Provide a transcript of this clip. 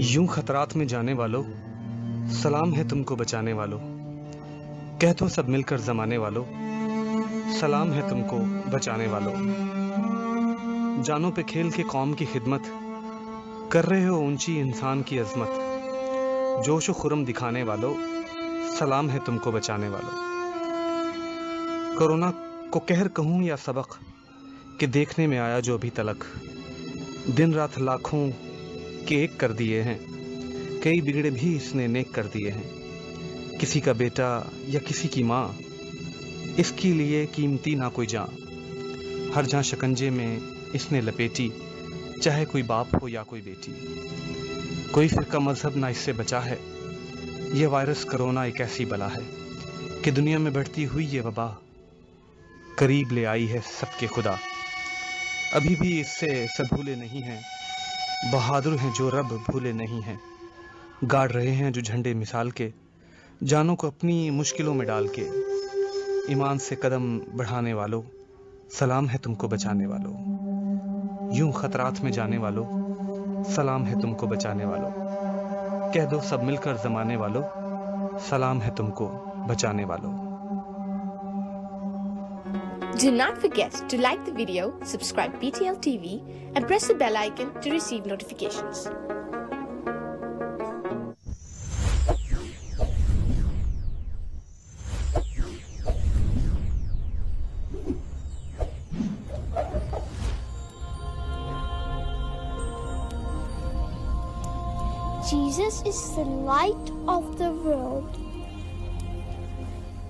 यूं खतरात में जाने वालों, सलाम है तुमको बचाने वालों। कह दो सब मिलकर जमाने वालों, सलाम है तुमको बचाने वालों। जानों पे खेल के कौम की खिदमत, कर रहे हो ऊंची इंसान की अजमत। जोश व खुरम दिखाने वालों, सलाम है तुमको बचाने वालों। कोरोना को कहर कहूं या सबक, कि देखने में आया जो अभी तलक। दिन रात लाखों के एक कर दिए हैं, कई बिगड़े भी इसने नेक कर दिए हैं। किसी का बेटा या किसी की माँ, इसके लिए कीमती ना कोई जान। हर जहाँ शिकंजे में इसने लपेटी, चाहे कोई बाप हो या कोई बेटी। कोई फिरका मजहब ना इससे बचा है। यह वायरस कोरोना एक ऐसी बला है कि दुनिया में बढ़ती हुई ये वबा करीब ले आई है सबके खुदा। अभी भी इससे सब भूले नहीं हैं, बहादुर हैं जो रब भूले नहीं हैं। गाड़ रहे हैं जो झंडे मिसाल के, जानों को अपनी मुश्किलों में डाल के। ईमान से कदम बढ़ाने वालों, सलाम है तुमको बचाने वालों। यूं खतरात में जाने वालों, सलाम है तुमको बचाने वालों। कह दो सब मिलकर जमाने वालों, सलाम है तुमको बचाने वालों। Do not forget to like the video, subscribe BTL TV and press the bell icon to receive notifications. Jesus is the light of the world.